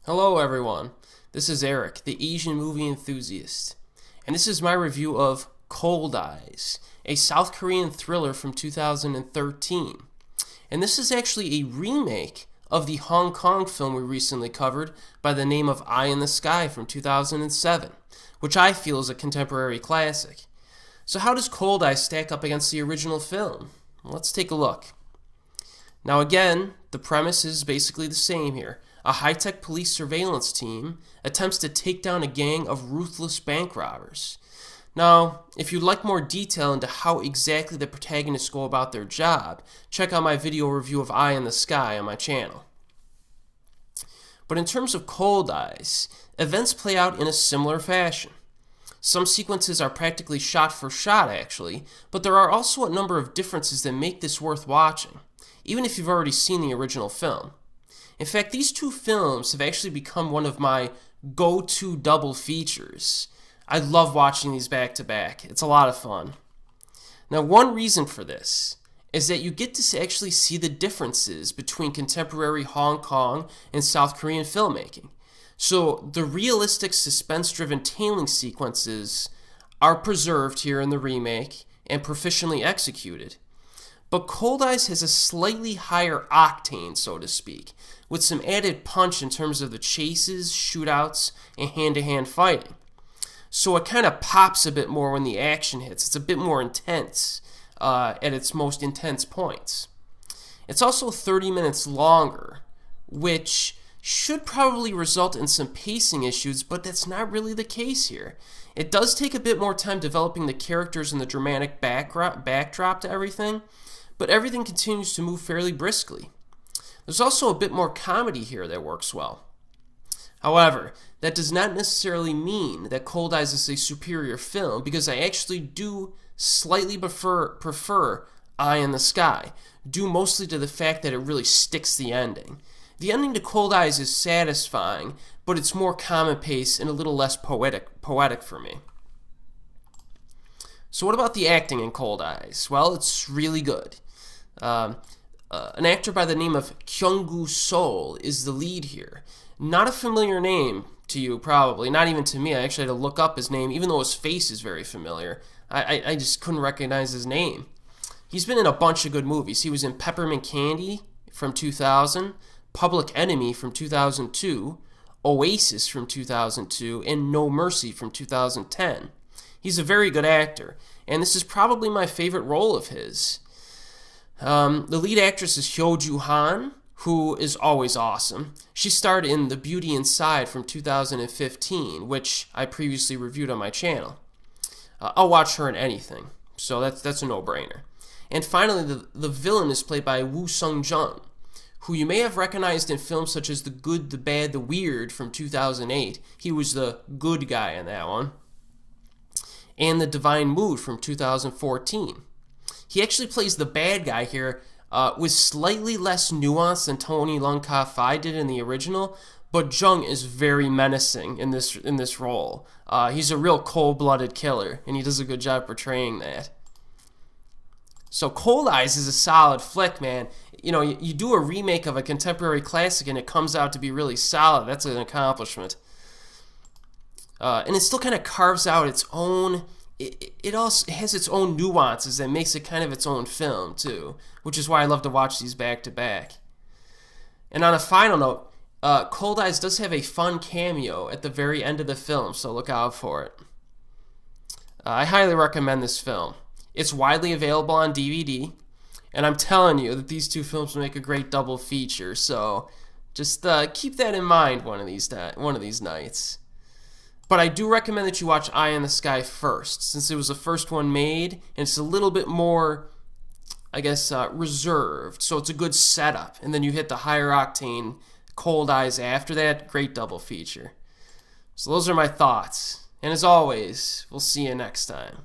Hello everyone, this is Erik, the Asian movie enthusiast, and this is my review of Cold Eyes, a South Korean thriller from 2013. And this is actually a remake of the Hong Kong film we recently covered by the name of Eye in the Sky from 2007, which I feel is a contemporary classic. So how does Cold Eyes stack up against the original film? Well, let's take a look. Now again, the premise is basically the same here. A high-tech police surveillance team attempts to take down a gang of ruthless bank robbers. Now, if you'd like more detail into how exactly the protagonists go about their job, check out my video review of Eye in the Sky on my channel. But in terms of Cold Eyes, events play out in a similar fashion. Some sequences are practically shot for shot actually, but there are also a number of differences that make this worth watching, even if you've already seen the original film. In fact, these two films have actually become one of my go-to double features. I love watching these back to back. It's a lot of fun. Now, one reason for this is that you get to actually see the differences between contemporary Hong Kong and South Korean filmmaking. So the realistic suspense-driven tailing sequences are preserved here in the remake and proficiently executed. But Cold Eyes has a slightly higher octane, so to speak, with some added punch in terms of the chases, shootouts, and hand-to-hand fighting. So it kind of pops a bit more when the action hits. It's a bit more intense at its most intense points. It's also 30 minutes longer, which should probably result in some pacing issues, but that's not really the case here. It does take a bit more time developing the characters and the dramatic backdrop to everything, but everything continues to move fairly briskly. There's also a bit more comedy here that works well. However, that does not necessarily mean that Cold Eyes is a superior film, because I actually do slightly prefer Eye in the Sky, due mostly to the fact that it really sticks the ending. The ending to Cold Eyes is satisfying, but it's more commonplace and a little less poetic for me. So what about the acting in Cold Eyes? Well, it's really good. An actor by the name of Kyung-gu Sol is the lead here. Not a familiar name to you, probably. Not even to me. I actually had to look up his name, even though his face is very familiar. I just couldn't recognize his name. He's been in a bunch of good movies. He was in Peppermint Candy from 2000, Public Enemy from 2002, Oasis from 2002, and No Mercy from 2010. He's a very good actor, and this is probably my favorite role of his. The lead actress is Hyo-joo Han, who is always awesome. She starred in The Beauty Inside from 2015, which I previously reviewed on my channel. I'll watch her in anything, so that's a no-brainer. And finally, the villain is played by Woo-sung Jung, who you may have recognized in films such as The Good, the Bad, the Weird from 2008. He was the good guy in that one. And The Divine Mood from 2014. He actually plays the bad guy here with slightly less nuance than Tony Leung Ka-fai did in the original, but Jung is very menacing in this role. He's a real cold-blooded killer, and he does a good job portraying that. So Cold Eyes is a solid flick, man. You know, you do a remake of a contemporary classic and it comes out to be really solid. That's an accomplishment. And it still kind of carves out its own... It also has its own nuances that makes it kind of its own film, too, which is why I love to watch these back to back. And on a final note, Cold Eyes does have a fun cameo at the very end of the film, so look out for it. I highly recommend this film. It's widely available on DVD, and I'm telling you that these two films will make a great double feature, so just keep that in mind one of these nights. But I do recommend that you watch Eye in the Sky first, since it was the first one made, and it's a little bit more, I guess, reserved. So it's a good setup, and then you hit the higher octane Cold Eyes after that. Great double feature. So those are my thoughts. And as always, we'll see you next time.